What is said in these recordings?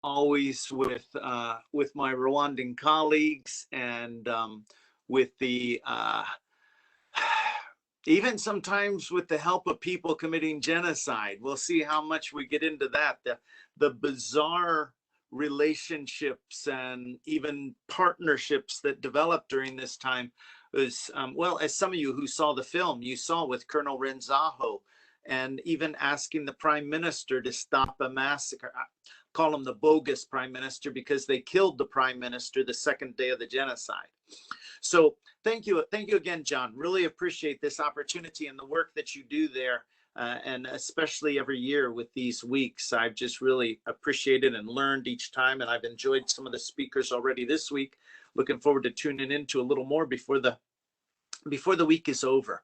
always with my Rwandan colleagues, and with the even sometimes with the help of people committing genocide. We'll see how much we get into that. The bizarre relationships and even partnerships that developed during this time was, well, as some of you who saw the film, you saw with Colonel Renzaho, and even asking the prime minister to stop a massacre. I call him the bogus prime minister because they killed the prime minister the second day of the genocide. So thank you again, John. Really appreciate this opportunity and the work that you do there, and especially every year with these weeks. I've just really appreciated and learned each time, and I've enjoyed some of the speakers already this week. Looking forward to tuning into a little more before the week is over.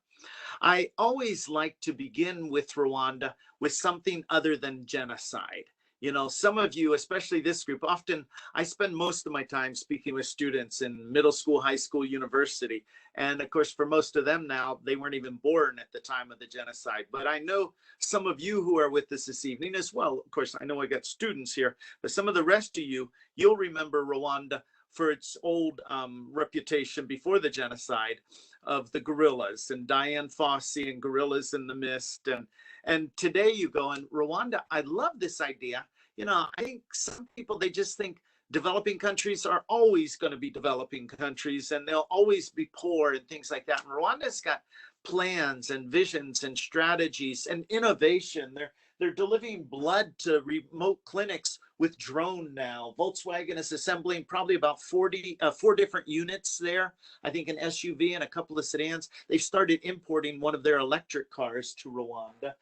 I always like to begin with Rwanda with something other than genocide. You know, some of you, especially this group, often I spend most of my time speaking with students in middle school, high school, university. And of course, for most of them now, they weren't even born at the time of the genocide. But I know some of you who are with us this evening as well. Of course, I know I got students here, but some of the rest of you, you'll remember Rwanda for its old reputation before the genocide of the guerrillas and Diane Fossey and Gorillas in the Mist. And today you go, in Rwanda, I love this idea. You know, I think some people, they just think developing countries are always going to be developing countries and they'll always be poor and things like that. And Rwanda's got plans and visions and strategies and innovation. They're delivering blood to remote clinics with drone now. Volkswagen is assembling probably about 4 different units there. I think an SUV and a couple of sedans. They've started importing one of their electric cars to Rwanda.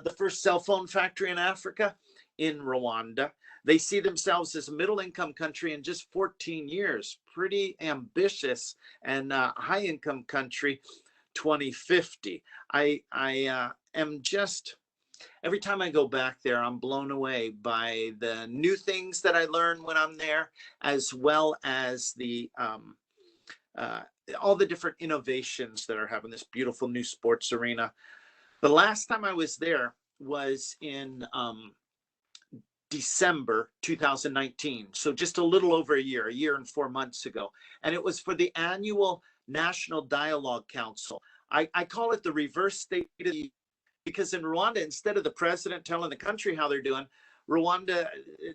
The first cell phone factory in Africa in Rwanda. They see themselves as a middle-income country in just 14 years. Pretty ambitious, and high-income country 2050. I am just, every time I go back there, I'm blown away by the new things that I learn when I'm there, as well as the all the different innovations that are having this beautiful new sports arena. The last time I was there was in December 2019, so just a little over a year and 4 months ago, and it was for the annual National Dialogue Council. I call it the reverse state of the union, because in Rwanda, instead of the president telling the country how they're doing, Rwanda,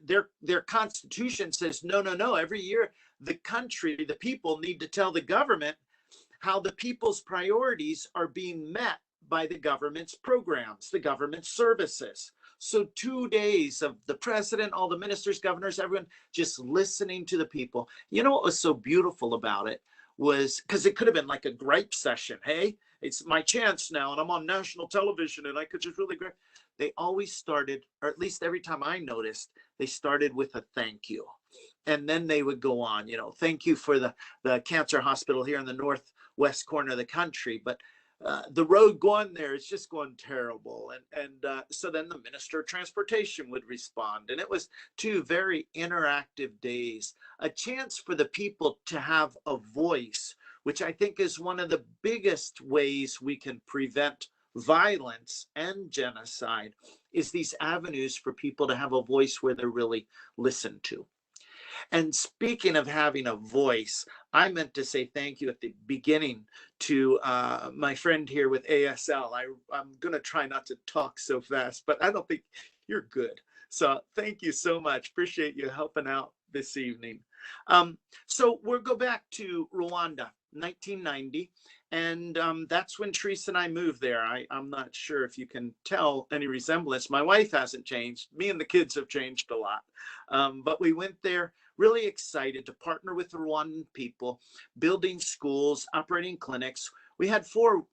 their constitution says, no, every year the country, the people need to tell the government how the people's priorities are being met by the government's programs, the government's services. So 2 days of the president, all the ministers, governors, everyone just listening to the people. You know what was so beautiful about it was, because it could have been like a gripe session. Hey, it's my chance now and I'm on national television and I could just really gripe. They always started, or at least every time I noticed, they started with a thank you. And then they would go on, you know, thank you for the cancer hospital here in the northwest corner of the country. But the road going there is just going terrible. And so then the Minister of Transportation would respond. And it was 2 very interactive days, a chance for the people to have a voice, which I think is one of the biggest ways we can prevent violence and genocide, is these avenues for people to have a voice where they're really listened to. And speaking of having a voice, I meant to say thank you at the beginning to my friend here with ASL. I'm going to try not to talk so fast, but I don't think you're good. So thank you so much. Appreciate you helping out this evening. So we'll go back to Rwanda, 1990. And that's when Teresa and I moved there. I'm not sure if you can tell any resemblance. My wife hasn't changed. Me and the kids have changed a lot. But we went there really excited to partner with the Rwandan people, building schools, operating clinics. We had 4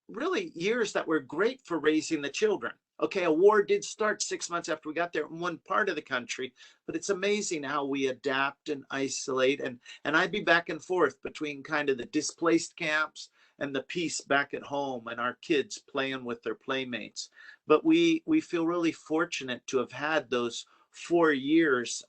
really years that were great for raising the children. Okay, a war did start 6 months after we got there in one part of the country, but it's amazing how we adapt and isolate. And I'd be back and forth between kind of the displaced camps and the peace back at home and our kids playing with their playmates. But we feel really fortunate to have had those 4 years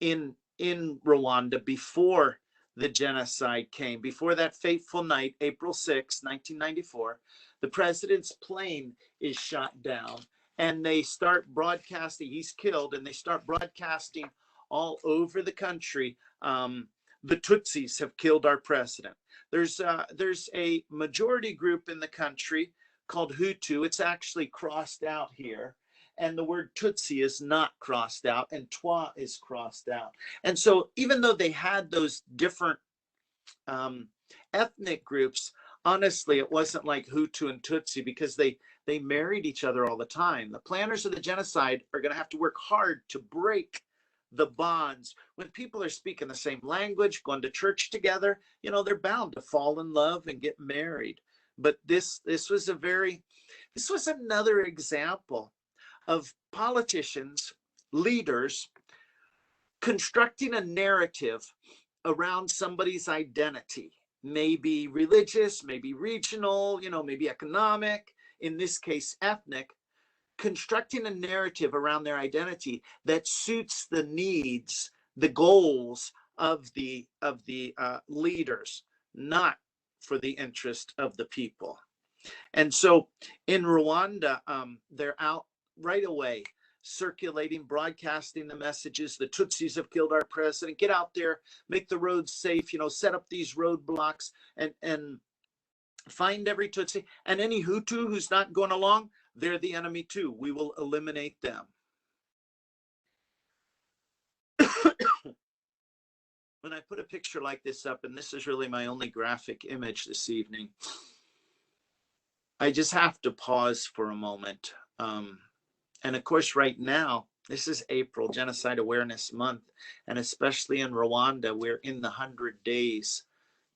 in Rwanda before the genocide came, before that fateful night, April 6, 1994. The president's plane is shot down, and they start broadcasting, he's killed, and they start broadcasting all over the country. The Tutsis have killed our president. There's a majority group in the country called Hutu. It's actually crossed out here. And the word Tutsi is not crossed out, and Twa is crossed out. And so even though they had those different ethnic groups, honestly, it wasn't like Hutu and Tutsi, because they married each other all the time. The planners of the genocide are going to have to work hard to break the bonds. When people are speaking the same language, going to church together, you know, they're bound to fall in love and get married. But this was another example of politicians, leaders, constructing a narrative around somebody's identity, maybe religious, maybe regional, you know, maybe economic, in this case, ethnic, constructing a narrative around their identity that suits the needs, the goals of the leaders, not for the interest of the people. And so in Rwanda, they're out right away, circulating, broadcasting the messages. The Tutsis have killed our president. Get out there, make the roads safe, you know, set up these roadblocks, and find every Tutsi. And any Hutu who's not going along, they're the enemy too. We will eliminate them. When I put a picture like this up, and this is really my only graphic image this evening, I just have to pause for a moment. And of course, right now, this is April, Genocide Awareness Month, and especially in Rwanda, we're in the 100 days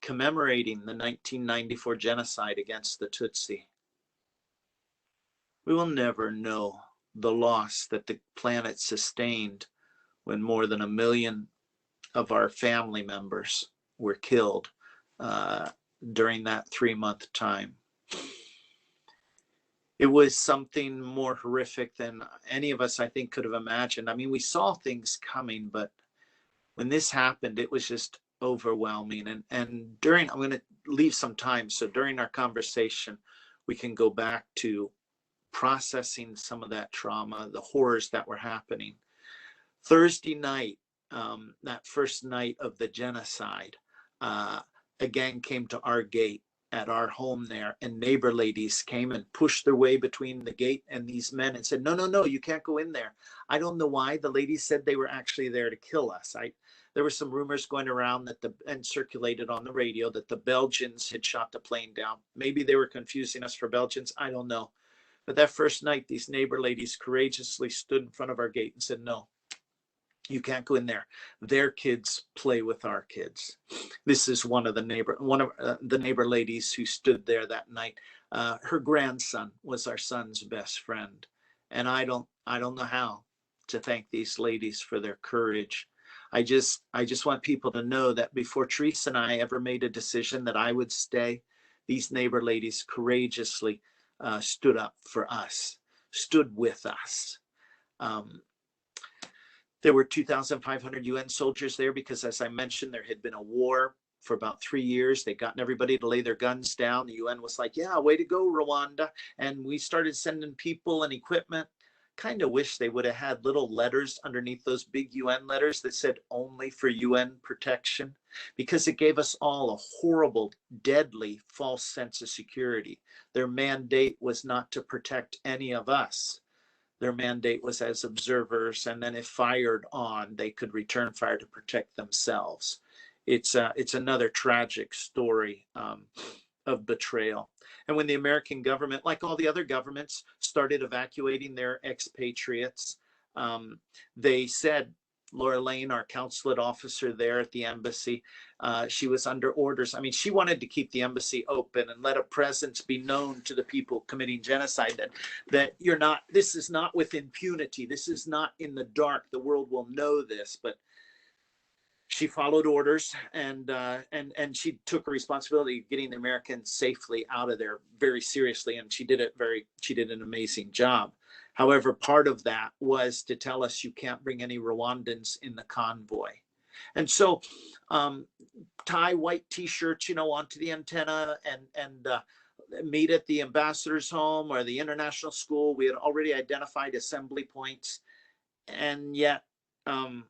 commemorating the 1994 genocide against the Tutsi. We will never know the loss that the planet sustained when more than 1 million of our family members were killed during that 3-month time. It was something more horrific than any of us, I think, could have imagined. I mean, we saw things coming, but when this happened, it was just overwhelming. And during, I'm going to leave some time, so during our conversation, we can go back to processing some of that trauma, the horrors that were happening. Thursday night, that first night of the genocide, a gang came to our gate at our home there, and neighbor ladies came and pushed their way between the gate and these men and said, no, you can't go in there. I don't know why. The ladies said they were actually there to kill us. There were some rumors going around and circulated on the radio that the Belgians had shot the plane down. Maybe they were confusing us for Belgians. I don't know. But that first night, these neighbor ladies courageously stood in front of our gate and said, no, you can't go in there. Their kids play with our kids. This is one of the neighbor ladies who stood there that night. Her grandson was our son's best friend, and I don't know how to thank these ladies for their courage. I just want people to know that before Teresa and I ever made a decision that I would stay, these neighbor ladies courageously stood up for us, stood with us. There were 2,500 UN soldiers there because, as I mentioned, there had been a war for about 3 years. They'd gotten everybody to lay their guns down. The UN was like, yeah, way to go, Rwanda. And we started sending people and equipment. Kind of wish they would have had little letters underneath those big UN letters that said only for UN protection, because it gave us all a horrible, deadly, false sense of security. Their mandate was not to protect any of us. Their mandate was as observers, and then if fired on, they could return fire to protect themselves. It's another tragic story of betrayal. And when the American government, like all the other governments, started evacuating their expatriates, they said, Laura Lane, our consulate officer there at the embassy, she was under orders. I mean, she wanted to keep the embassy open and let a presence be known to the people committing genocide, that you're not, this is not with impunity. This is not in the dark. The world will know this. But she followed orders, and she took a responsibility of getting the Americans safely out of there very seriously. And she did an amazing job. However, part of that was to tell us you can't bring any Rwandans in the convoy. And so tie white T-shirts, onto the antenna, and meet at the ambassador's home or the international school. We had already identified assembly points, and yet, and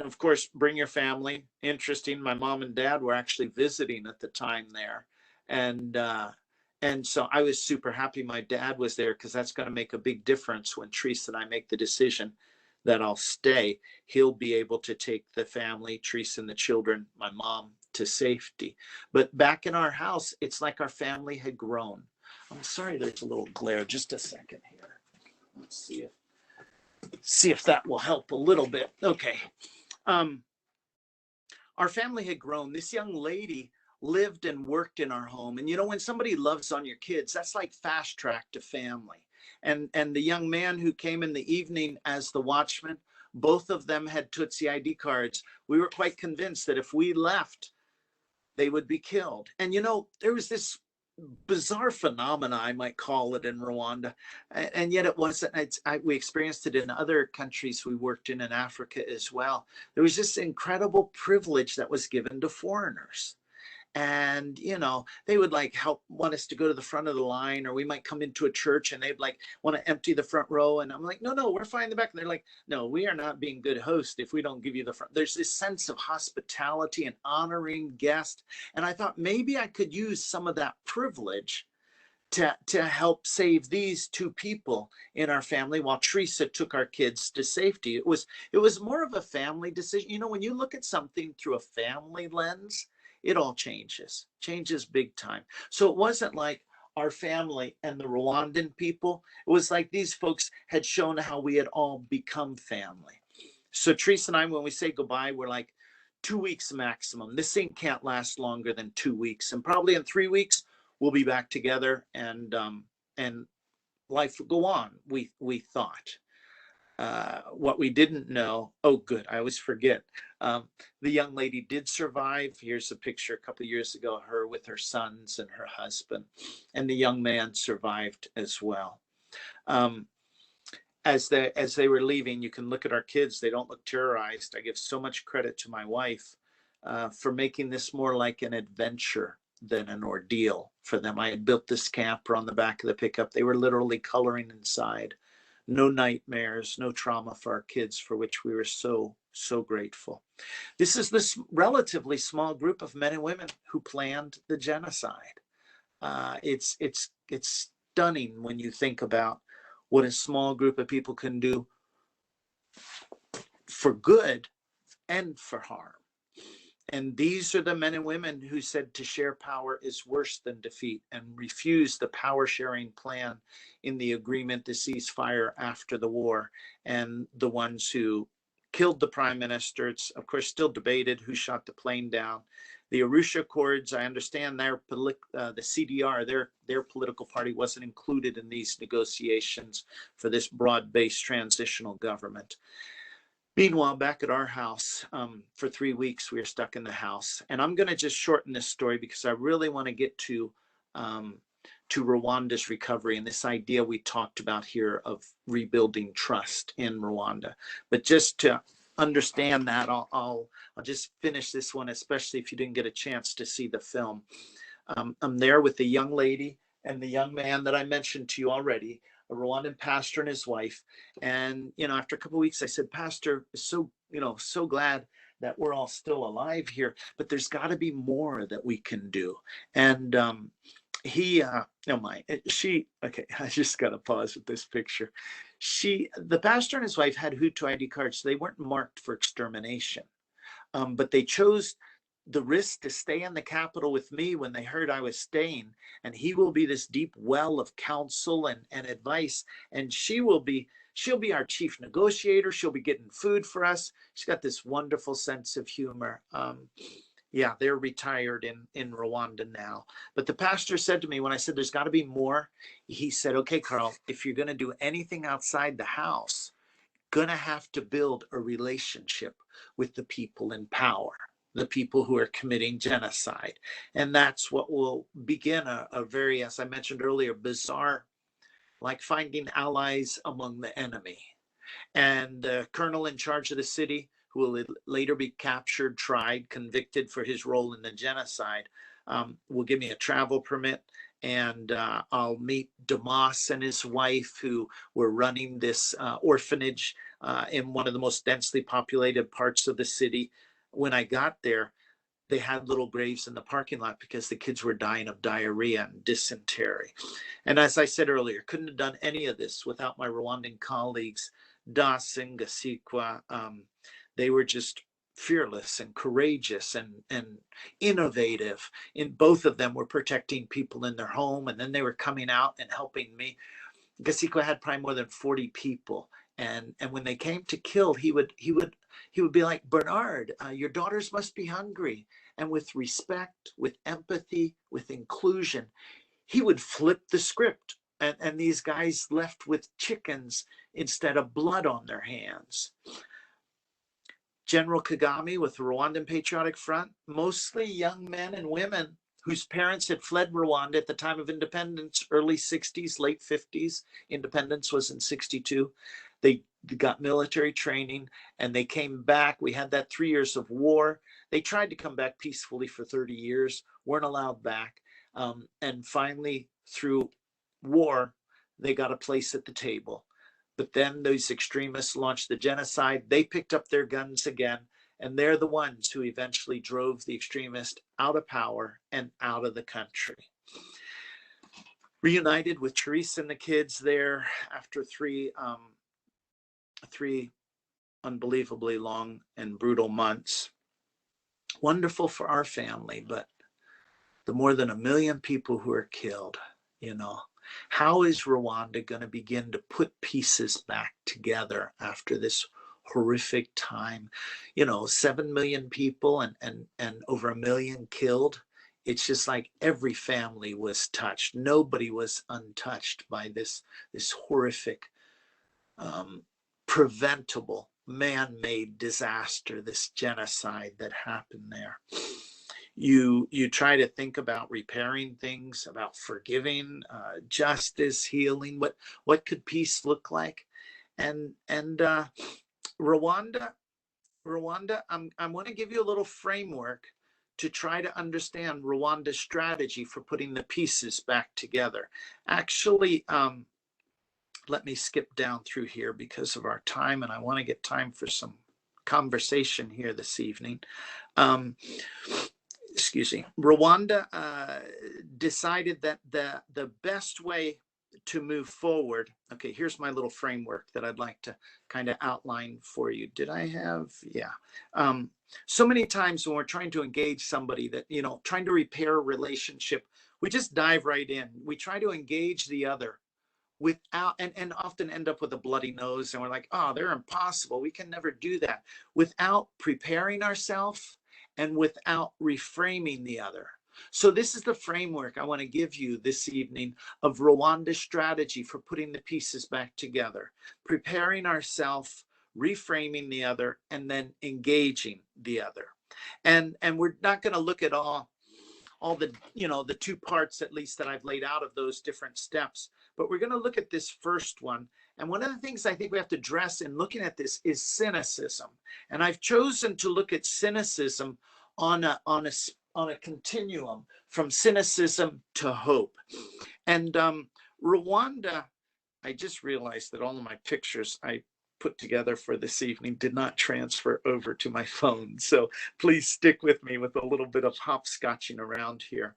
of course, bring your family. Interesting. My mom and dad were actually visiting at the time there, and so I was super happy my dad was there, because that's going to make a big difference when Teresa and I make the decision that I'll stay. He'll be able to take the family, Teresa and the children, my mom, to safety. But back in our house, it's like our family had grown. I'm sorry, there's a little glare. Just a second here. Let's see if that will help a little bit. Okay. Our family had grown. This young lady lived and worked in our home. And you know, when somebody loves on your kids, that's like fast track to family. And the young man who came in the evening as the watchman, both of them had Tutsi ID cards. We were quite convinced that if we left, they would be killed. And you know, there was this bizarre phenomena, I might call it, in Rwanda, and yet it wasn't. We experienced it in other countries we worked in Africa as well. There was this incredible privilege that was given to foreigners. And you know, they would like want us to go to the front of the line, or we might come into a church and they'd like want to empty the front row, and I'm like, no, we're fine in the back. And they're like, no, we are not being good hosts if we don't give you the front. There's this sense of hospitality and honoring guests, and I thought maybe I could use some of that privilege to help save these two people in our family while Teresa took our kids to safety. It was more of a family decision. You know, when you look at something through a family lens, it all changes big time. So it wasn't like our family and the Rwandan people. It was like these folks had shown how we had all become family. So Teresa and I, when we say goodbye, we're like 2 weeks maximum. This thing can't last longer than 2 weeks. And probably in 3 weeks, we'll be back together, and life will go on, we thought. What we didn't know, oh good, I always forget, the young lady did survive. Here's a picture a couple of years ago, her with her sons and her husband, and the young man survived as well. As they were leaving, you can look at our kids, they don't look terrorized. I give so much credit to my wife for making this more like an adventure than an ordeal for them. I had built this camper on the back of the pickup. They were literally coloring inside. No nightmares, no trauma for our kids, for which we were so grateful. This is this relatively small group of men and women who planned the genocide. It's stunning when you think about what a small group of people can do for good and for harm. And these are the men and women who said to share power is worse than defeat, and refused the power sharing plan in the agreement to cease fire after the war. And the ones who killed the prime minister, it's of course still debated who shot the plane down. The Arusha Accords, I understand the CDR, their political party wasn't included in these negotiations for this broad-based transitional government. Meanwhile, back at our house, for 3 weeks, we were stuck in the house. And I'm going to just shorten this story because I really want to get to Rwanda's recovery and this idea we talked about here of rebuilding trust in Rwanda. But just to understand that, I'll just finish this one, especially if you didn't get a chance to see the film. I'm there with the young lady and the young man that I mentioned to you already, a Rwandan pastor and his wife. And, you know, after a couple of weeks, I said, Pastor, so glad that we're all still alive here, but there's got to be more that we can do. And okay, I just got to pause with this picture. The pastor and his wife had Hutu ID cards, so they weren't marked for extermination. But they chose the risk to stay in the capital with me when they heard I was staying, and he will be this deep well of counsel and advice, and she'll be our chief negotiator. She'll be getting food for us. She's got this wonderful sense of humor. Yeah, they're retired in Rwanda now. But the pastor said to me when I said there's got to be more, he said, okay, Carl, if you're going to do anything outside the house, gonna have to build a relationship with the people in power, the people who are committing genocide. And that's what will begin a very, as I mentioned earlier, bizarre, like finding allies among the enemy. And the colonel in charge of the city, who will later be captured, tried, convicted for his role in the genocide, will give me a travel permit. and I'll meet Damas and his wife, who were running this orphanage in one of the most densely populated parts of the city. When I got there, they had little graves in the parking lot because the kids were dying of diarrhea and dysentery. And as I said earlier, couldn't have done any of this without my Rwandan colleagues, Das and Gasikwa. They were just fearless and courageous and innovative. In both of them were protecting people in their home, and then they were coming out and helping me. Gasikwa had probably more than 40 people. And when they came to kill, he would be like, Bernard, your daughters must be hungry. And with respect, with empathy, with inclusion, he would flip the script. And these guys left with chickens instead of blood on their hands. General Kagame with the Rwandan Patriotic Front, mostly young men and women whose parents had fled Rwanda at the time of independence, early 60s, late 50s. Independence was in 62. They got military training and they came back. We had that 3 years of war. They tried to come back peacefully for 30 years, weren't allowed back. And finally, through war, they got a place at the table. But then those extremists launched the genocide. They picked up their guns again, and they're the ones who eventually drove the extremists out of power and out of the country. Reunited with Teresa and the kids there after three unbelievably long and brutal months. Wonderful for our family, but the more than 1 million people who are killed, how is Rwanda going to begin to put pieces back together after this horrific time? 7 million people and over 1 million killed. It's just like every family was touched. Nobody was untouched by this horrific, preventable, man-made disaster, this genocide that happened there. You try to think about repairing things, about forgiving, justice, healing. What could peace look like? And Rwanda, I want to give you a little framework to try to understand Rwanda's strategy for putting the pieces back together. Actually, let me skip down through here because of our time, and I want to get time for some conversation here this evening. Excuse me. Rwanda decided that the best way to move forward. Okay, here's my little framework that I'd like to kind of outline for you. Did I have? Yeah. So many times when we're trying to engage somebody that, trying to repair a relationship, we just dive right in. We try to engage the other without, and often end up with a bloody nose. And we're like, oh, they're impossible. We can never do that, without preparing ourselves and without reframing the other. So this is the framework I want to give you this evening of Rwanda's strategy for putting the pieces back together. Preparing ourselves, reframing the other, and then engaging the other. And we're not going to look at all the, the two parts, at least, that I've laid out of those different steps. But we're going to look at this first one. And one of the things I think we have to address in looking at this is cynicism. And I've chosen to look at cynicism on a continuum from cynicism to hope. And Rwanda, I just realized that all of my pictures I put together for this evening did not transfer over to my phone. So please stick with me with a little bit of hopscotching around here.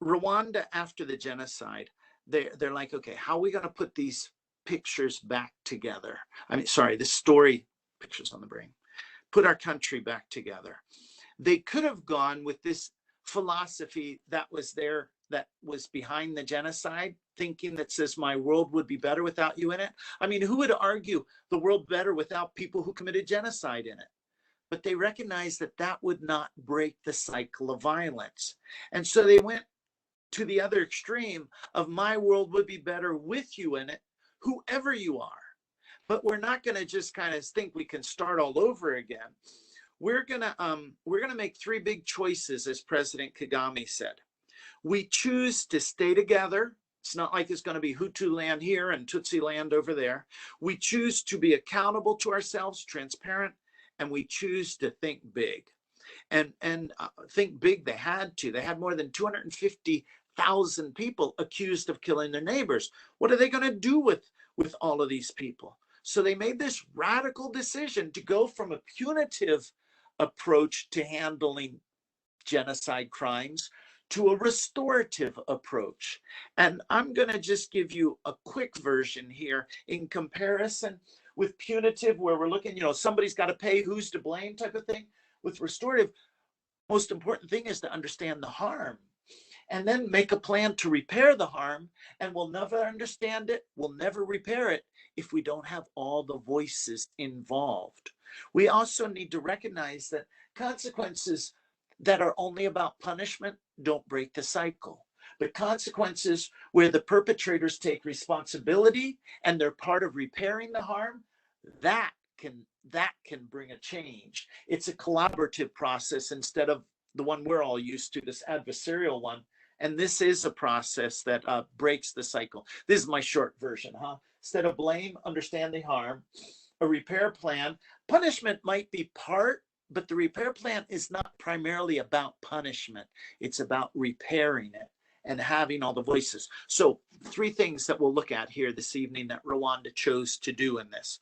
Rwanda, after the genocide, they're like, okay, how are we going to put these pictures back together? The story, pictures on the brain, put our country back together. They could have gone with this philosophy that was there, that was behind the genocide, thinking that says my world would be better without you in it. Who would argue the world better without people who committed genocide in it? But they recognized that that would not break the cycle of violence. And so they went to the other extreme of my world would be better with you in it, whoever you are. But we're not going to just kind of think we can start all over again. We're gonna make three big choices, as President Kagame said. We choose to stay together. It's not like it's going to be Hutu land here and Tutsi land over there. We choose to be accountable to ourselves, transparent, and we choose to think big. And think big, they had to. They had more than 250 1,000 people accused of killing their neighbors. What are they going to do with all of these people? So they made this radical decision to go from a punitive approach to handling genocide crimes to a restorative approach. And I'm going to just give you a quick version here in comparison with punitive, where we're looking, somebody's got to pay, who's to blame type of thing. With restorative, most important thing is to understand the harm and then make a plan to repair the harm. And we'll never understand it, we'll never repair it if we don't have all the voices involved. We also need to recognize that consequences that are only about punishment don't break the cycle. But consequences where the perpetrators take responsibility and they're part of repairing the harm, that can bring a change. It's a collaborative process instead of the one we're all used to, this adversarial one. And this is a process that breaks the cycle. This is my short version, Instead of blame, understand the harm. A repair plan. Punishment might be part, but the repair plan is not primarily about punishment. It's about repairing it and having all the voices. So 3 things that we'll look at here this evening that Rwanda chose to do in this.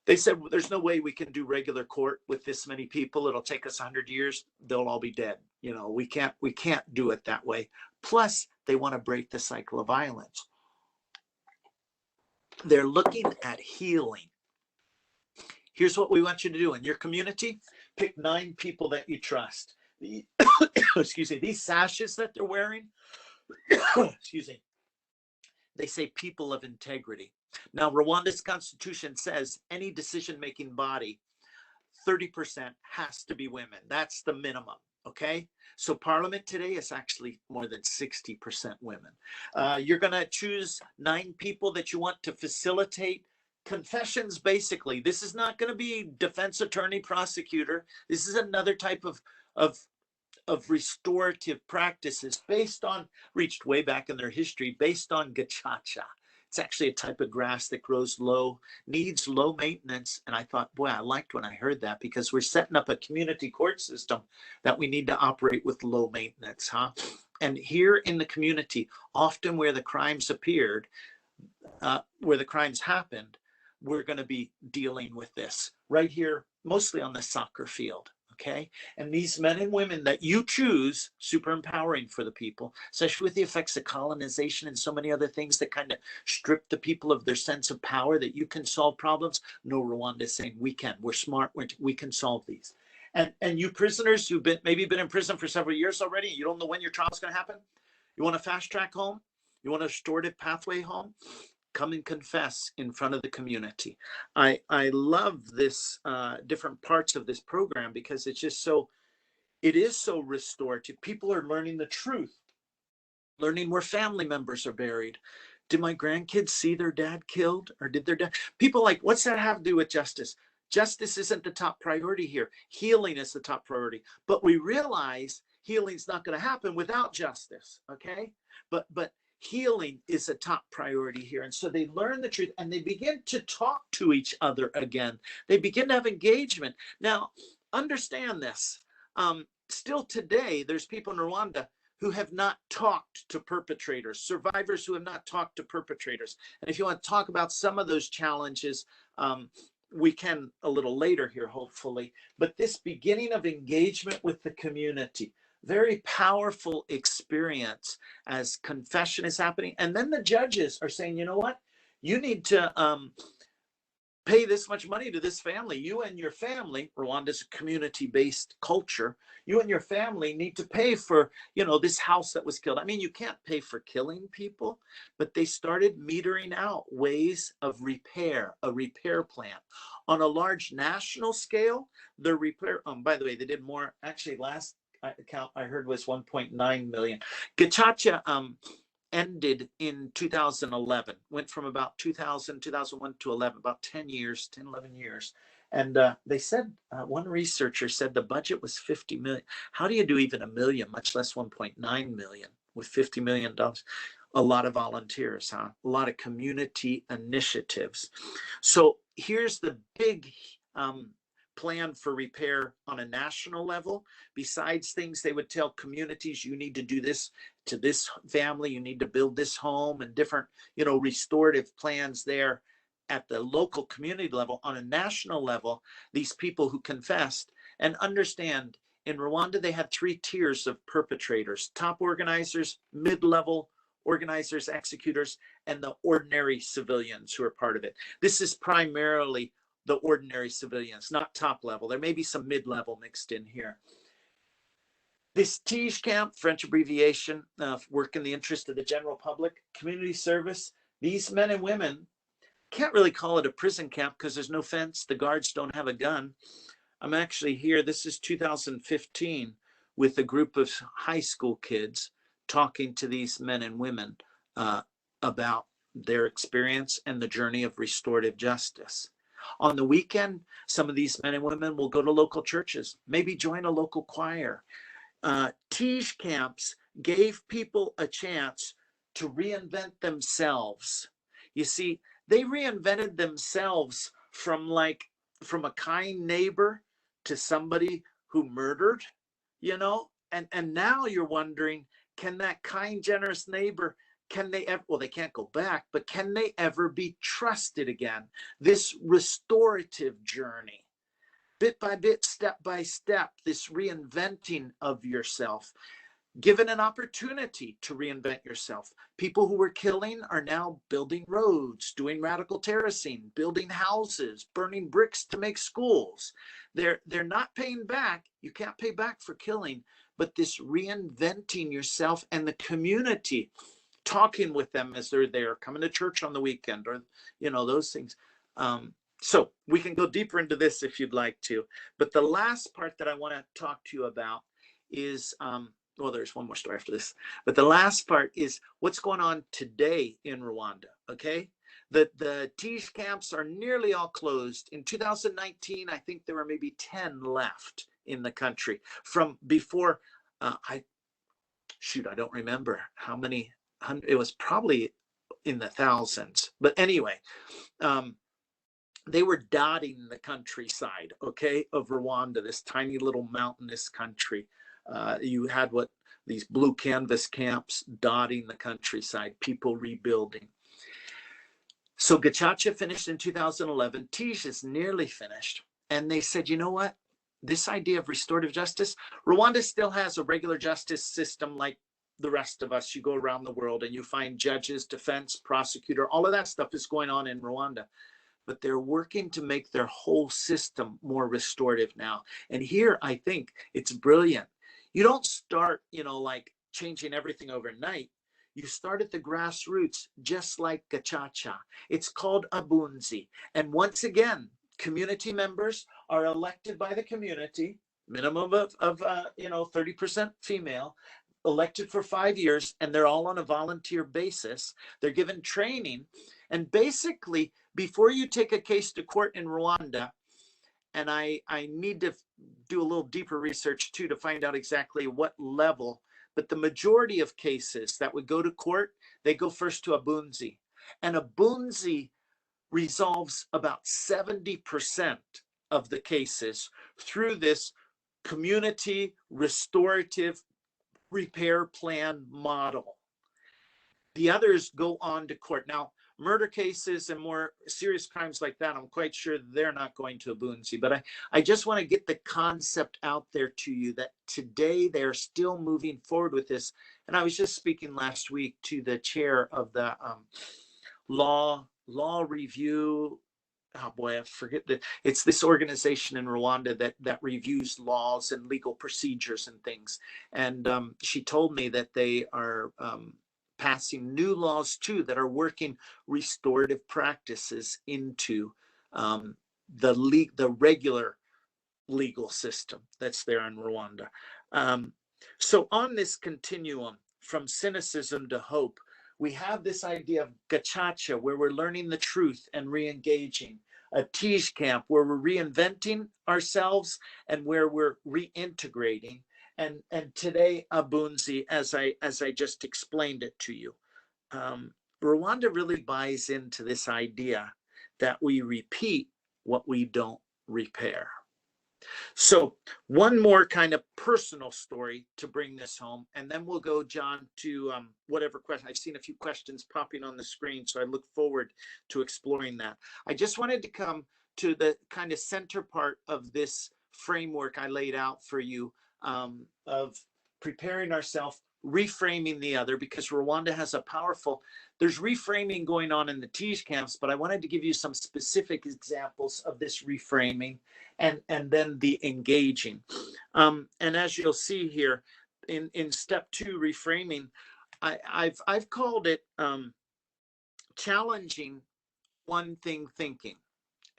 They said, well, there's no way we can do regular court with this many people. It'll take us 100 years. They'll all be dead. We can't do it that way. Plus, they want to break the cycle of violence. They're looking at healing. Here's what we want you to do in your community. Pick 9 people that you trust. Excuse me, these sashes that they're wearing, excuse me, they say people of integrity. Now, Rwanda's constitution says any decision-making body, 30% has to be women. That's the minimum, okay? So parliament today is actually more than 60% women. You're going to choose 9 people that you want to facilitate confessions, basically. This is not going to be defense attorney, prosecutor. This is another type of restorative practices reached way back in their history, based on gacaca. It's actually a type of grass that grows low, needs low maintenance. And I thought, boy, I liked when I heard that, because we're setting up a community court system that we need to operate with low maintenance, And here in the community, often where the crimes appeared, where the crimes happened, we're going to be dealing with this right here, mostly on the soccer field. Okay. And these men and women that you choose, super empowering for the people, especially with the effects of colonization and so many other things that kind of strip the people of their sense of power, that you can solve problems. No, Rwanda is saying we can. We're smart. We can solve these. And you prisoners who've maybe been in prison for several years already, you don't know when your trial's going to happen. You want a fast track home? You want a restorative pathway home? Come and confess in front of the community. I love this different parts of this program, because it is so restorative. People are learning the truth, learning where family members are buried. Did my grandkids see their dad killed, or did their dad? People like, what's that have to do with justice? Justice isn't the top priority here. Healing is the top priority. But we realize healing's not going to happen without justice, okay? But healing is a top priority here. And so they learn the truth and they begin to talk to each other again. They begin to have engagement. Now, understand this. Still today, there's people in Rwanda who have not talked to perpetrators, survivors who have not talked to perpetrators. And if you want to talk about some of those challenges, we can a little later here, hopefully. But this beginning of engagement with the community, very powerful experience as confession is happening. And then the judges are saying, you know what? You need to pay this much money to this family. You and your family, Rwanda's a community-based culture, you and your family need to pay for, this house that was killed. I mean, you can't pay for killing people, but they started metering out ways of repair, a repair plan. On a large national scale, the repair, by the way, they did more, actually last account I heard was 1.9 million. Gacaca ended in 2011, went from about 2001 to 11, about 10 years, 10, 11 years. And they said, one researcher said the budget was 50 million. How do you do even a million, much less 1.9 million with $50 million? A lot of volunteers, a lot of community initiatives. So here's the big plan for repair on a national level. Besides things, they would tell communities, you need to do this to this family, you need to build this home, and different, restorative plans there at the local community level. On a national level, these people who confessed, and understand, in Rwanda, they had 3 tiers of perpetrators: top organizers, mid-level organizers, executors, and the ordinary civilians who are part of it. This is primarily the ordinary civilians, not top level. There may be some mid-level mixed in here. This TIGE camp, French abbreviation, work in the interest of the general public, community service. These men and women, can't really call it a prison camp because there's no fence. The guards don't have a gun. I'm actually here, this is 2015, with a group of high school kids talking to these men and women about their experience and the journey of restorative justice. On the weekend, some of these men and women will go to local churches, maybe join a local choir. TIGE camps gave people a chance to reinvent themselves. You see, they reinvented themselves from a kind neighbor to somebody who murdered, and now you're wondering, can that kind, generous neighbor, can they ever, well, they can't go back, but can they ever be trusted again? This restorative journey, bit by bit, step by step, this reinventing of yourself, given an opportunity to reinvent yourself. People who were killing are now building roads, doing radical terracing, building houses, burning bricks to make schools. They're not paying back. You can't pay back for killing, but this reinventing yourself, and the community talking with them as they're there, coming to church on the weekend, or those things. So we can go deeper into this if you'd like to, but the last part that I want to talk to you about is well, there's one more story after this, but the last part is what's going on today in Rwanda. Okay, the TIGE camps are nearly all closed. In 2019, I think there were maybe 10 left in the country. From before, I don't remember how many. It was probably in the thousands, but anyway, they were dotting the countryside, okay, of Rwanda, this tiny little mountainous country. You had these blue canvas camps dotting the countryside, people rebuilding. So Gacaca finished in 2011. TIGE is nearly finished. And they said, you know what? This idea of restorative justice, Rwanda still has a regular justice system like the rest of us. You go around the world and you find judges, defense, prosecutor, all of that stuff is going on in Rwanda. But they're working to make their whole system more restorative now. And here, I think it's brilliant. You don't start, like changing everything overnight. You start at the grassroots, just like Gacaca. It's called Abunzi. And once again, community members are elected by the community, minimum of 30% female, elected for 5 years, and they're all on a volunteer basis. They're given training. And basically, before you take a case to court in Rwanda, and I need to do a little deeper research too to find out exactly what level, but the majority of cases that would go to court, they go first to Abunzi. And Abunzi resolves about 70% of the cases through this community restorative repair plan model. The others go on to court. Now, murder cases and more serious crimes like that, I'm quite sure they're not going to Abunzi. But I just want to get the concept out there to you that today they're still moving forward with this. And I was just speaking last week to the chair of the law review. Oh boy, I forget it's this organization in Rwanda that reviews laws and legal procedures and things. And she told me that they are passing new laws too that are working restorative practices into the regular legal system that's there in Rwanda. So on this continuum from cynicism to hope, we have this idea of Gacaca, where we're learning the truth and re-engaging, a TIGE camp where we're reinventing ourselves and where we're reintegrating, and today Abunzi, as I just explained it to you. Rwanda really buys into this idea that we repeat what we don't repair. So one more kind of personal story to bring this home, and then we'll go, John, to whatever question. I've seen a few questions popping on the screen, so I look forward to exploring that. I just wanted to come to the kind of center part of this framework I laid out for you, of preparing ourselves, reframing the other, because Rwanda has a powerful, there's reframing going on in the Tej camps, but I wanted to give you some specific examples of this reframing, and then the engaging. And as you'll see here in step 2, reframing, I've called it challenging one thing thinking.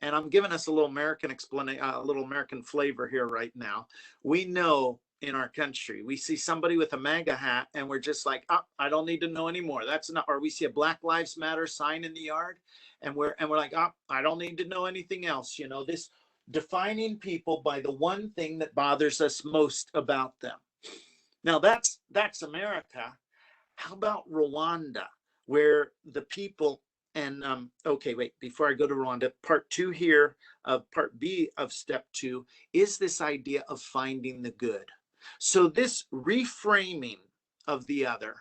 And I'm giving us a little American explanation, a little American flavor here right now. We know in our country, we see somebody with a MAGA hat and we're just like, oh, I don't need to know anymore. That's not, or we see a Black Lives Matter sign in the yard and we're like, oh, I don't need to know anything else. You know, this defining people by the one thing that bothers us most about them. Now that's America. How about Rwanda, where the people, and okay, wait, before I go to Rwanda, part 2 here of part B of step 2 is this idea of finding the good. So this reframing of the other,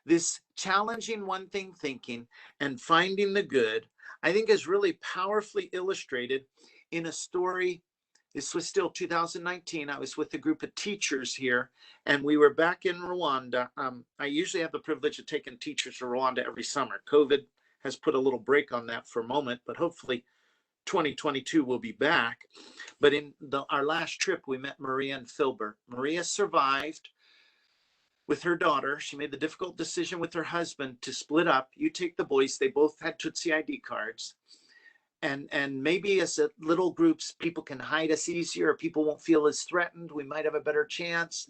this challenging one thing thinking and finding the good, I think is really powerfully illustrated in a story. This was still 2019. I was with a group of teachers here, and we were back in Rwanda. I usually have the privilege of taking teachers to Rwanda every summer. COVID has put a little break on that for a moment, but hopefully 2022 will be back. But in our last trip, we met Maria and Filbert. Maria survived with her daughter. She made the difficult decision with her husband to split up. You take the boys. They both had Tutsi ID cards. And maybe as a little groups, people can hide us easier, or people won't feel as threatened. We might have a better chance.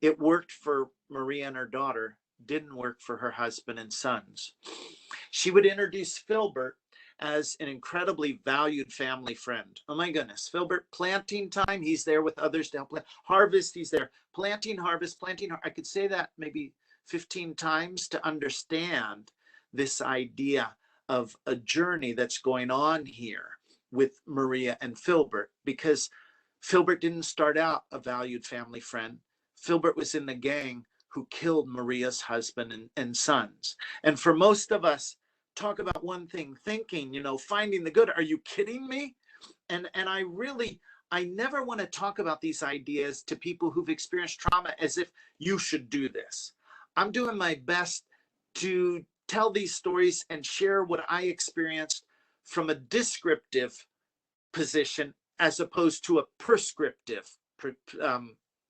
It worked for Maria and her daughter, didn't work for her husband and sons. She would introduce Filbert as an incredibly valued family friend. Oh my goodness, Filbert, planting time, he's there with others to help plant. Harvest, he's there. Planting, harvest, planting. I could say that maybe 15 times to understand this idea of a journey that's going on here with Maria and Filbert, because Filbert didn't start out a valued family friend. Filbert was in the gang who killed Maria's husband and sons. And for most of us, talk about one thing thinking, you know, finding the good. Are you kidding me? And I never want to talk about these ideas to people who've experienced trauma as if you should do this. I'm doing my best to tell these stories and share what I experienced from a descriptive position as opposed to a prescriptive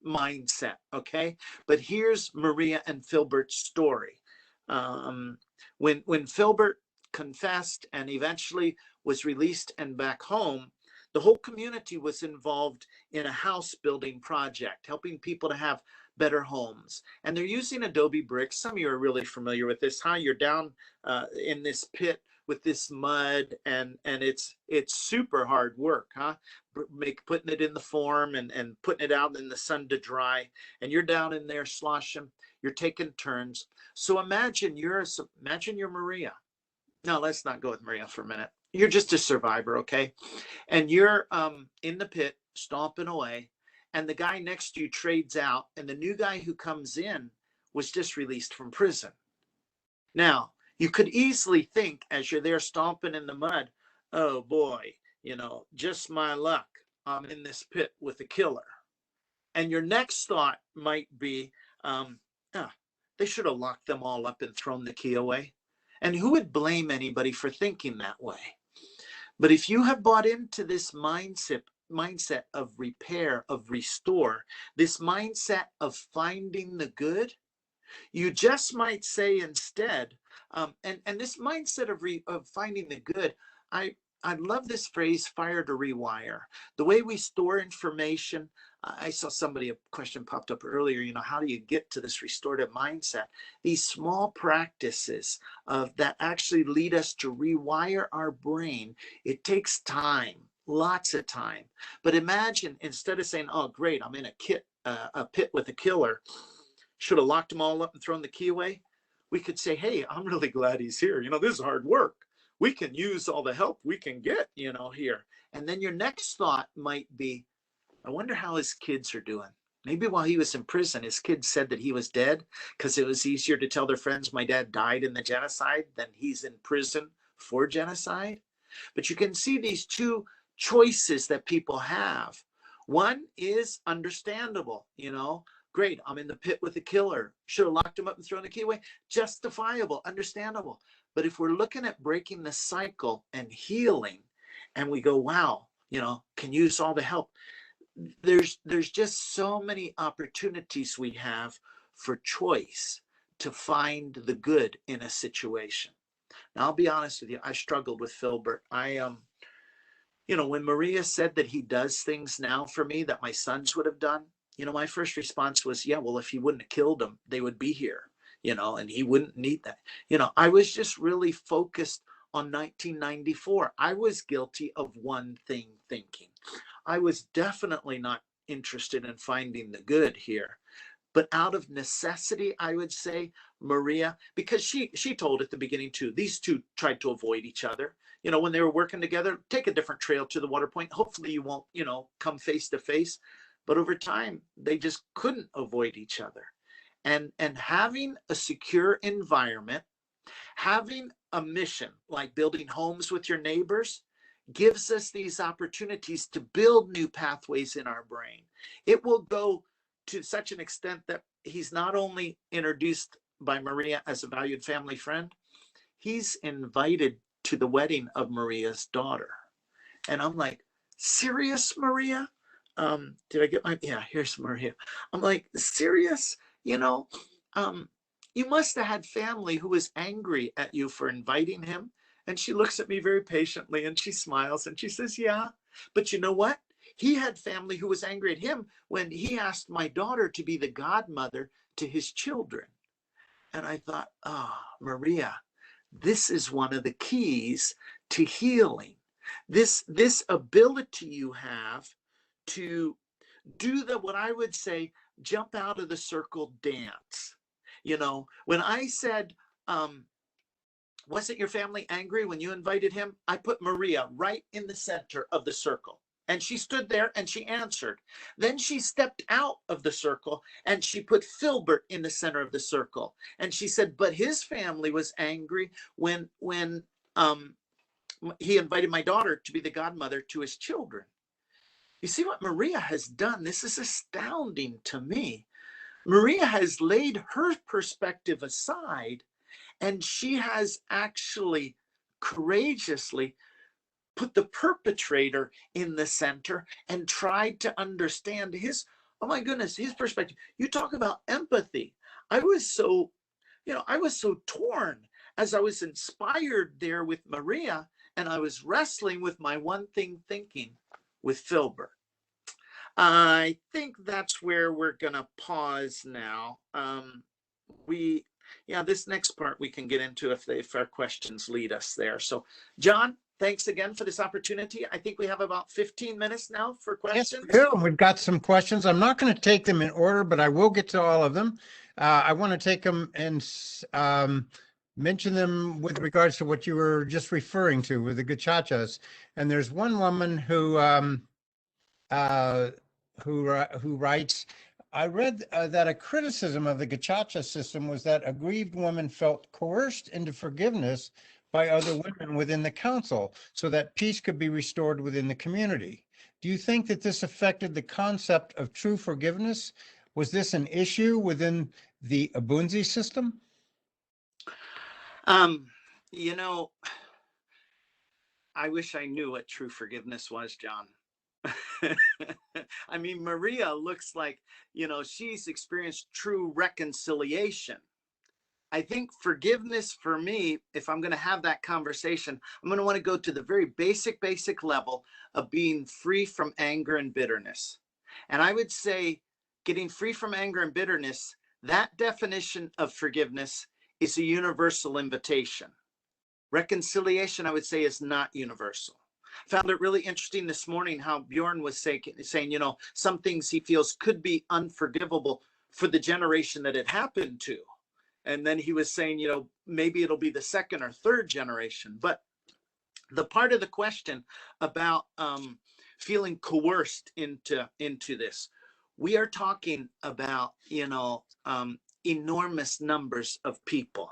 mindset, okay? But here's Maria and Filbert's story. When Filbert confessed and eventually was released and back home, the whole community was involved in a house building project, helping people to have better homes. And they're using adobe bricks. Some of you are really familiar with this, huh? You're down in this pit with this mud, and it's super hard work, huh? Putting it in the form and putting it out in the sun to dry. And you're down in there sloshing. You're taking turns. So imagine you're Maria. No, let's not go with Maria for a minute. You're just a survivor, okay? And you're in the pit, stomping away, and the guy next to you trades out, and the new guy who comes in was just released from prison. Now, you could easily think as you're there stomping in the mud, oh boy, you know, just my luck. I'm in this pit with a killer. And your next thought might be, they should have locked them all up and thrown the key away. And who would blame anybody for thinking that way? But if you have bought into this mindset of repair, of restore, this mindset of finding the good, you just might say instead, and this mindset of finding the good, I love this phrase, fire to rewire. The way we store information, I saw a question popped up earlier, you know, how do you get to this restorative mindset? These small practices that actually lead us to rewire our brain. It takes time, lots of time. But imagine, instead of saying, oh, great, I'm in a pit with a killer, should have locked them all up and thrown the key away, we could say, hey, I'm really glad he's here. You know, this is hard work. We can use all the help we can get, you know, here. And then your next thought might be, I wonder how his kids are doing. Maybe while he was in prison, his kids said that he was dead because it was easier to tell their friends my dad died in the genocide than he's in prison for genocide. But you can see these two choices that people have. One is understandable, great, I'm in the pit with the killer. Should have locked him up and thrown the key away. Justifiable, understandable. But if we're looking at breaking the cycle and healing, and we go, wow, can use all the help, there's just so many opportunities we have for choice to find the good in a situation. Now, I'll be honest with you, I struggled with Filbert. When Maria said that he does things now for me that my sons would have done, my first response was, yeah, well, if he wouldn't have killed them, they would be here, and he wouldn't need that. I was just really focused on 1994. I was guilty of one thing thinking. I was definitely not interested in finding the good here. But out of necessity, I would say, Maria, because she told at the beginning too, these two tried to avoid each other. When they were working together, take a different trail to the water point. Hopefully you won't, come face to face. But over time, they just couldn't avoid each other. And having a secure environment, having a mission like building homes with your neighbors, gives us these opportunities to build new pathways in our brain. It will go to such an extent that he's not only introduced by Maria as a valued family friend, he's invited to the wedding of Maria's daughter. And I'm like, serious, Maria? Did I get yeah, here's Maria. I'm like, serious? You must have had family who was angry at you for inviting him. And she looks at me very patiently and she smiles and she says, yeah, but you know what? He had family who was angry at him when he asked my daughter to be the godmother to his children. And I thought, Maria, this is one of the keys to healing. This ability you have to do what I would say, jump out of the circle dance. When I said, wasn't your family angry when you invited him? I put Maria right in the center of the circle. And she stood there and she answered. Then she stepped out of the circle and she put Filbert in the center of the circle. And she said, but his family was angry when he invited my daughter to be the godmother to his children. You see what Maria has done? This is astounding to me. Maria has laid her perspective aside and she has actually courageously put the perpetrator in the center and tried to understand his, oh my goodness, his perspective. You talk about empathy. I was so torn as I was inspired there with Maria, and I was wrestling with my one thing thinking with Filbert. I think that's where we're gonna pause now. This next part we can get into if our questions lead us there. So, John, thanks again for this opportunity. I think we have about 15 minutes now for questions. Yes, we've got some questions. I'm not going to take them in order, but I will get to all of them. I want to take them and mention them with regards to what you were just referring to with the gachachas. And there's one woman who writes, I read that a criticism of the gachacha system was that aggrieved women felt coerced into forgiveness by other women within the council so that peace could be restored within the community. Do you think that this affected the concept of true forgiveness? Was this an issue within the Abunzi system? I wish I knew what true forgiveness was, John. I mean, Maria looks like, she's experienced true reconciliation. I think forgiveness for me, if I'm going to have that conversation, I'm going to want to go to the very basic level of being free from anger and bitterness. And I would say getting free from anger and bitterness, that definition of forgiveness is a universal invitation. Reconciliation, I would say, is not universal. Found it really interesting this morning how Bjorn was saying, some things he feels could be unforgivable for the generation that it happened to. And then he was saying, maybe it'll be the second or third generation. But the part of the question about feeling coerced into this. We are talking about, enormous numbers of people.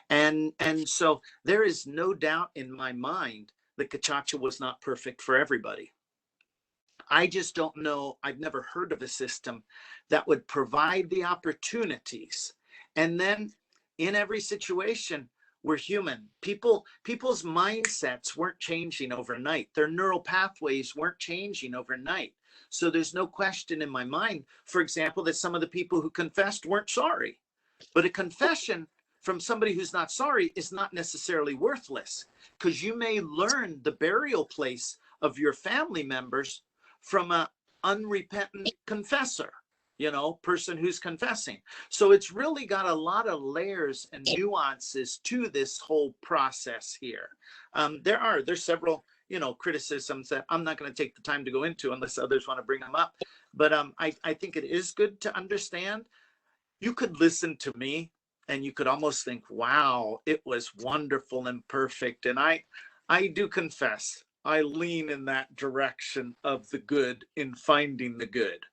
And so there is no doubt in my mind that Gacaca was not perfect for everybody. I just don't know. I've never heard of a system that would provide the opportunities. And then in every situation, we're human. People's mindsets weren't changing overnight. Their neural pathways weren't changing overnight. So there's no question in my mind, for example, that some of the people who confessed weren't sorry. But a confession from somebody who's not sorry is not necessarily worthless, because you may learn the burial place of your family members from an unrepentant confessor, person who's confessing. So it's really got a lot of layers and nuances to this whole process here. There's several, criticisms that I'm not going to take the time to go into unless others want to bring them up. But I think it is good to understand. You could listen to me and you could almost think, wow, it was wonderful and perfect. And I do confess, I lean in that direction of the good, in finding the good.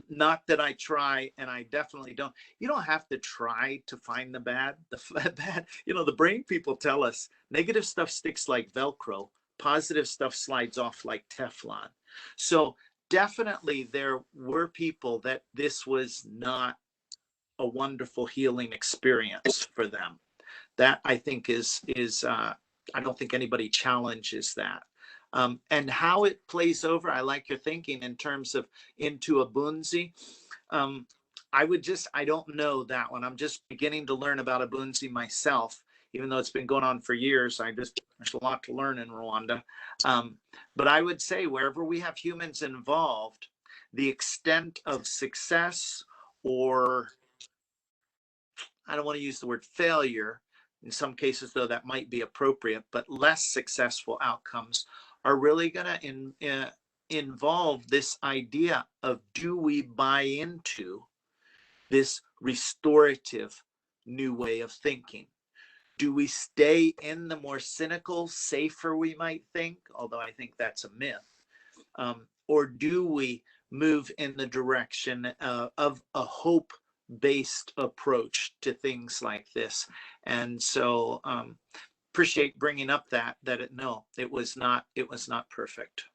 Not that I try, and I definitely don't. You don't have to try to find the bad. The bad, the brain people tell us negative stuff sticks like Velcro, positive stuff slides off like Teflon. So definitely there were people that this was not a wonderful healing experience for them. That I think is I don't think anybody challenges that. And how it plays over, I like your thinking in terms of into Abunzi. I don't know that one. I'm just beginning to learn about Abunzi myself, even though it's been going on for years. There's a lot to learn in Rwanda. But I would say wherever we have humans involved, the extent of success, or I don't want to use the word failure. In some cases, though, that might be appropriate, but less successful outcomes are really going to involve this idea of, do we buy into this restorative new way of thinking? Do we stay in the more cynical, safer, we might think, although I think that's a myth, or do we move in the direction of a hope-based approach to things like this? And so appreciate bringing up that it was not perfect.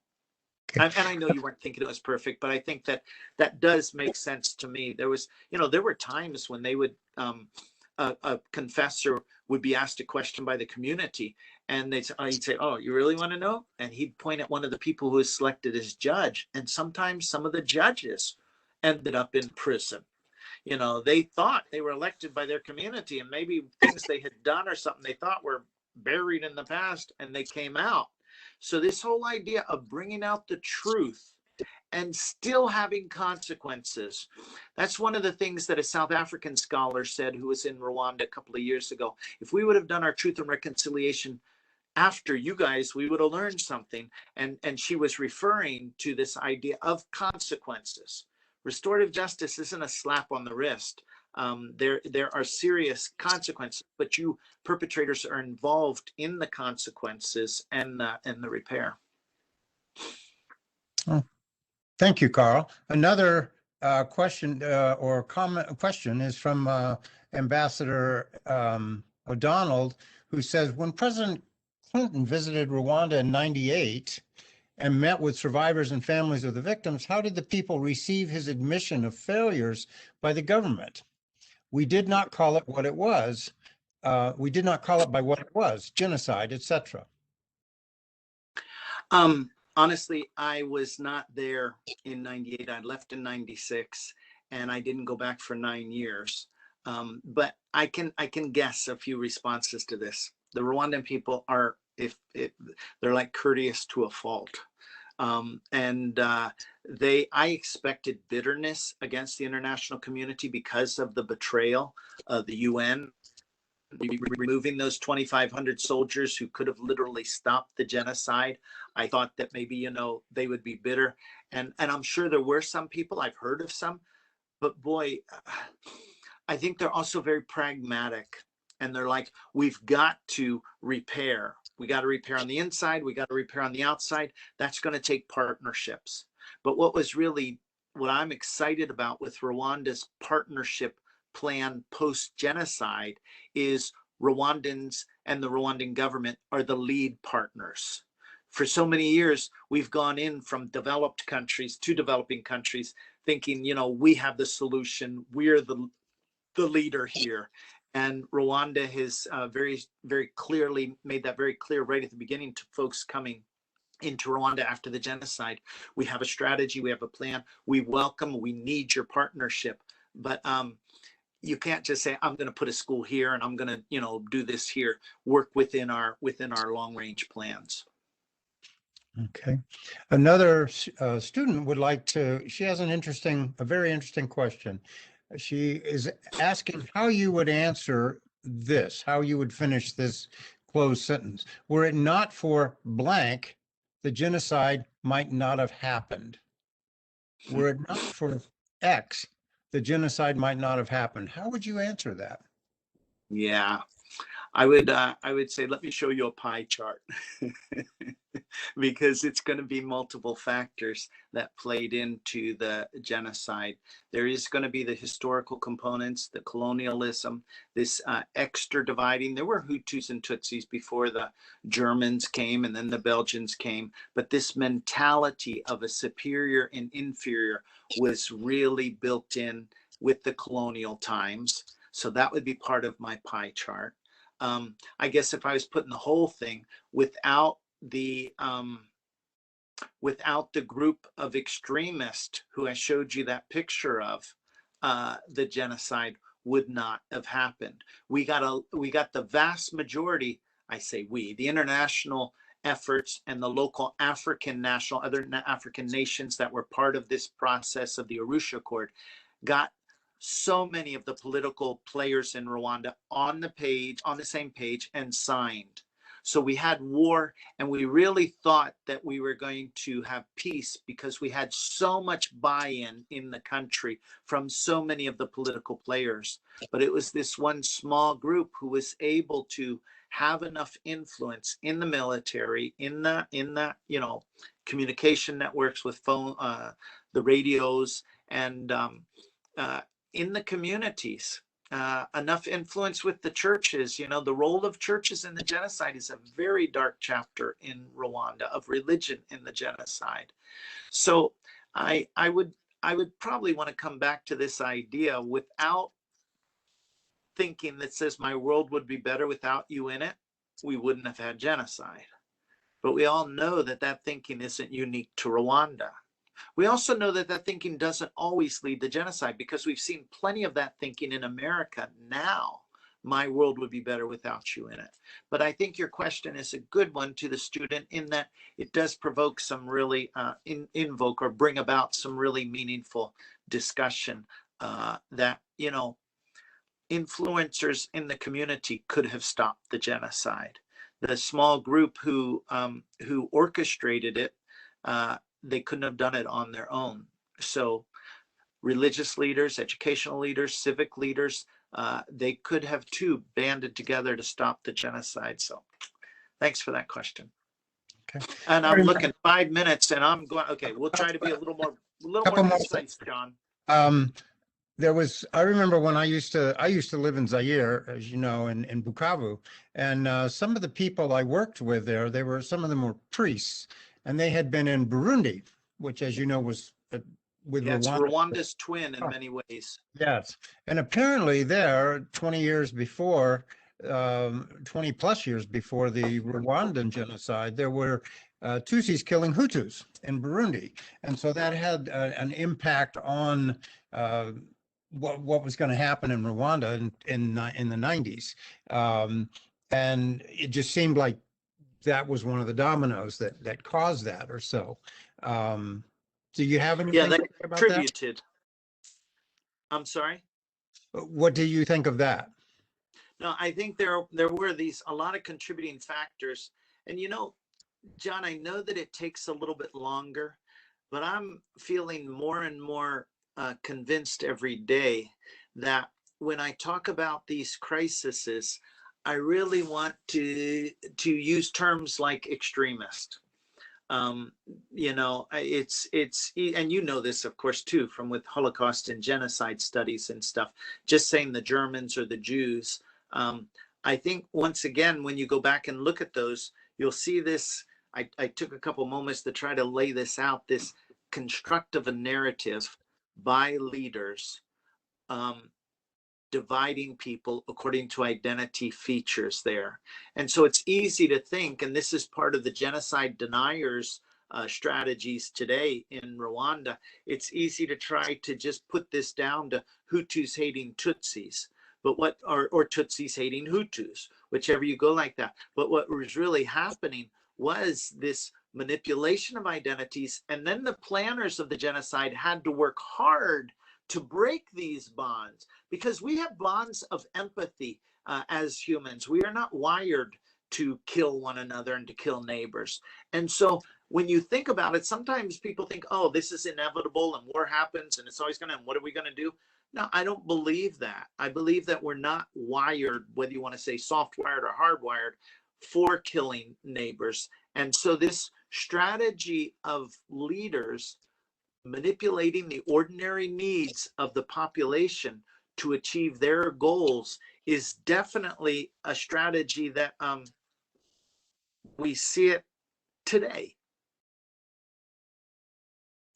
And I know you weren't thinking it was perfect, but I think that does make sense to me. There were times when they would a confessor would be asked a question by the community, and he'd say, "Oh, you really want to know?" And he'd point at one of the people who was selected as judge, and sometimes some of the judges ended up in prison. They thought they were elected by their community, and maybe things they had done or something they thought were buried in the past, and they came out. So this whole idea of bringing out the truth and still having consequences. That's one of the things that a South African scholar said, who was in Rwanda a couple of years ago. If we would have done our truth and reconciliation after you guys, we would have learned something. And she was referring to this idea of consequences. Restorative justice isn't a slap on the wrist. There are serious consequences, but perpetrators are involved in the consequences and the repair. Oh, thank you, Carl. Another question or question is from Ambassador O'Donnell, who says, when President Clinton visited Rwanda in '98 and met with survivors and families of the victims, how did the people receive his admission of failures by the government? We did not call it what it was. We did not call it by what it was, genocide, etc. Honestly, I was not there in '98. I left in ~96, and I didn't go back for 9 years. But I can guess a few responses to this. The Rwandan people are, they're like courteous to a fault. I expected bitterness against the international community because of the betrayal of the UN, removing those 2,500 soldiers who could have literally stopped the genocide. I thought that maybe, they would be bitter. And I'm sure there were some people, I've heard of some, but boy, I think they're also very pragmatic. And they're like, we've got to repair. We got to repair on the inside. We got to repair on the outside. That's going to take partnerships. But what I'm excited about with Rwanda's partnership plan post-genocide is Rwandans and the Rwandan government are the lead partners. For so many years, we've gone in from developed countries to developing countries thinking, we have the solution. We're the leader here. And Rwanda has very, very clearly made that very clear right at the beginning to folks coming into Rwanda after the genocide. We have a strategy, we have a plan, we need your partnership. But you can't just say, I'm going to put a school here and I'm going to, do this here. Work within our long range plans. Okay. Another student would like to, she has a very interesting question. She is asking how you would answer this, how you would finish this closed sentence. Were it not for blank, the genocide might not have happened. Were it not for X, the genocide might not have happened. How would you answer that? Yeah, I would say, let me show you a pie chart. Because it's going to be multiple factors that played into the genocide. There is going to be the historical components, the colonialism, this extra dividing. There were Hutus and Tutsis before the Germans came and then the Belgians came, but this mentality of a superior and inferior was really built in with the colonial times. So that would be part of my pie chart. I guess if I was putting the whole thing without the group of extremists who I showed you that picture of, the genocide would not have happened. We got the vast majority, I say the international efforts and the local other African nations that were part of this process of the Arusha Accord got so many of the political players in Rwanda on the same page and signed. So we had war, and we really thought that we were going to have peace because we had so much buy-in in the country from so many of the political players. But it was this one small group who was able to have enough influence in the military, in the communication networks with the radios, and in the communities. Enough influence with the churches. The role of churches in the genocide is a very dark chapter in Rwanda of religion in the genocide. So I would probably want to come back to this idea without thinking that says my world would be better without you in it. We wouldn't have had genocide. But we all know that thinking isn't unique to Rwanda. We also know that thinking doesn't always lead to genocide because we've seen plenty of that thinking in America now. My world would be better without you in it. But I think your question is a good one to the student in that it does provoke some really invoke or bring about some really meaningful discussion that, influencers in the community could have stopped the genocide. The small group who orchestrated it, they couldn't have done it on their own. So religious leaders, educational leaders, civic leaders, they could have too banded together to stop the genocide. So thanks for that question. Okay. And I'm looking 5 minutes and I'm going, okay, we'll try to be a little more concise, John. I remember when I used to live in Zaire, as you know, in Bukavu, and some of the people I worked with there, some of them were priests, and they had been in Burundi, which, as you know, was with It's Rwanda. Rwanda's twin in many ways. Yes. And apparently there, 20 years before, 20 plus years before the Rwandan genocide, there were Tutsis killing Hutus in Burundi. And so that had an impact on what was going to happen in Rwanda in the 90s. And it just seemed like that was one of the dominoes that caused that or so. Do you have anything that about contributed? I'm sorry? What do you think of that? No, I think there were a lot of contributing factors. And John, I know that it takes a little bit longer, but I'm feeling more and more convinced every day that when I talk about these crises, I really want to use terms like extremist. Um, and you know this, of course, too, from with Holocaust and genocide studies and stuff. Just saying the Germans or the Jews. I think once again, when you go back and look at those, you'll see this. I took a couple moments to try to lay this out. This constructive a narrative by leaders. Dividing people according to identity features there. And so it's easy to think, and this is part of the genocide deniers strategies today in Rwanda, it's easy to try to just put this down to Hutus hating Tutsis, but or Tutsis hating Hutus, whichever you go like that. But what was really happening was this manipulation of identities, and then the planners of the genocide had to work hard to break these bonds, because we have bonds of empathy as humans. We are not wired to kill one another and to kill neighbors. And so when you think about it, sometimes people think, oh, this is inevitable and war happens and it's always going to, what are we going to do? No, I don't believe that. I believe that we're not wired, whether you want to say soft wired or hardwired, for killing neighbors. And so this strategy of leaders manipulating the ordinary needs of the population to achieve their goals is definitely a strategy that we see it today.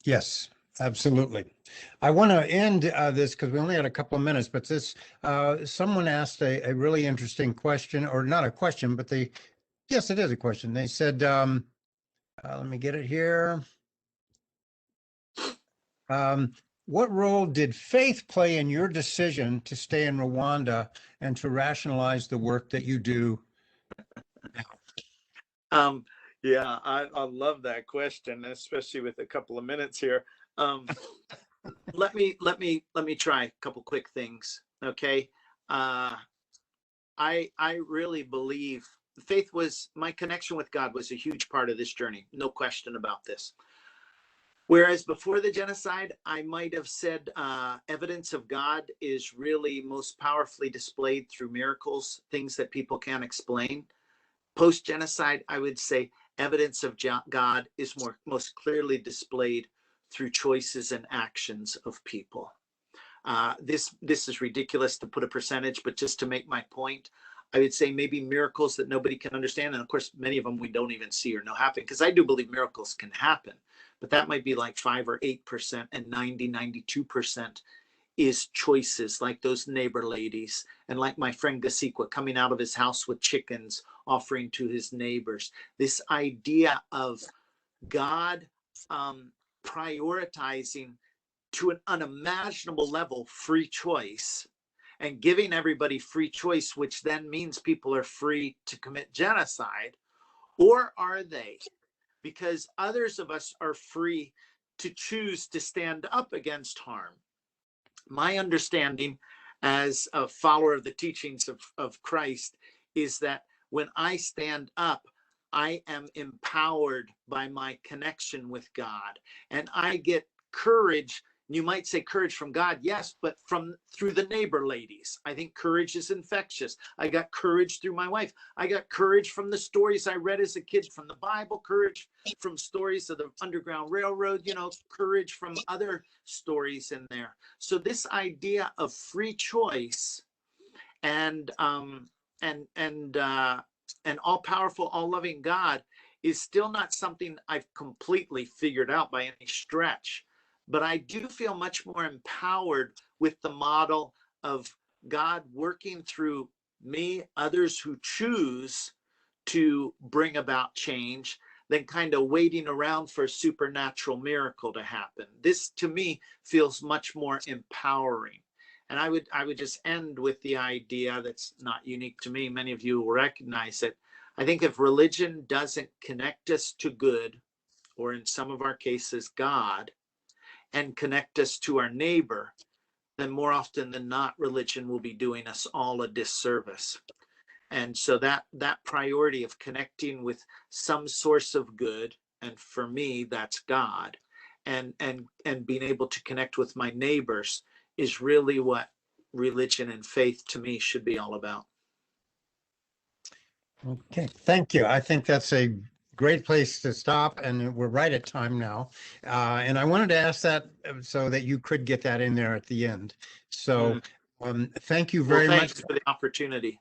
Yes, absolutely. I want to end this because we only had a couple of minutes, but this someone asked a really interesting question, or not a question, but yes, it is a question. They said, let me get it here. What role did faith play in your decision to stay in Rwanda and to rationalize the work that you do now? Yeah, I love that question, especially with a couple of minutes here. Let me try a couple quick things. Okay. I really believe faith was, my connection with God was a huge part of this journey. No question about this. Whereas before the genocide, I might have said evidence of God is really most powerfully displayed through miracles, things that people can't explain. Post-genocide, I would say evidence of God is most clearly displayed through choices and actions of people. This is ridiculous to put a percentage, but just to make my point, I would say maybe miracles that nobody can understand. And of course, many of them we don't even see or know happen, because I do believe miracles can happen, but that might be like 5 or 8%, and 92% is choices, like those neighbor ladies, and like my friend Gasikwa coming out of his house with chickens, offering to his neighbors. This idea of God prioritizing to an unimaginable level free choice, and giving everybody free choice, which then means people are free to commit genocide. Or are they? Because others of us are free to choose to stand up against harm. My understanding as a follower of the teachings of Christ is that when I stand up, I am empowered by my connection with God, and I get courage. You might say courage from God, yes, but through the neighbor ladies. I think courage is infectious. I got courage through my wife. I got courage from the stories I read as a kid from the Bible, courage from stories of the Underground Railroad, courage from other stories in there. So this idea of free choice and all-powerful, all-loving God is still not something I've completely figured out by any stretch. But I do feel much more empowered with the model of God working through me, others who choose to bring about change, than kind of waiting around for a supernatural miracle to happen. This, to me, feels much more empowering. And I would just end with the idea that's not unique to me. Many of you will recognize it. I think if religion doesn't connect us to good, or in some of our cases, God, and connect us to our neighbor, then more often than not, religion will be doing us all a disservice. And so that priority of connecting with some source of good, and for me, that's God, and being able to connect with my neighbors is really what religion and faith to me should be all about. Okay, thank you. I think that's a great place to stop, and we're right at time now. And I wanted to ask that so that you could get that in there at the end. So thank you Well, very much. thanks for the opportunity.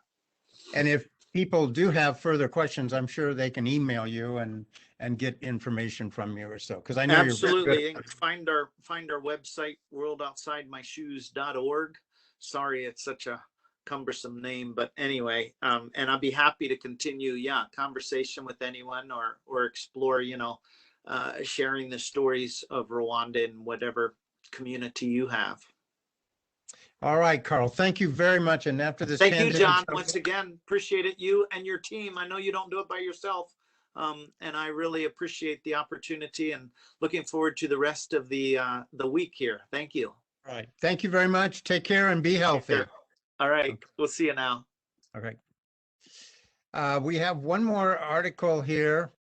And if people do have further questions, I'm sure they can email you and get information from you or so, because I know Absolutely. you're And find our website, worldoutsidemyshoes.org. Sorry, it's such a cumbersome name, but anyway, and I'll be happy to continue, conversation with anyone or explore, sharing the stories of Rwanda in whatever community you have. All right, Carl, thank you very much. And after this Thank you, pandemic John. Once again, appreciate it. You and your team. I know you don't do it by yourself. And I really appreciate the opportunity and looking forward to the rest of the week here. Thank you. All right. Thank you very much. Take care and be healthy. All right. Okay. We'll see you now. All right. We have one more article here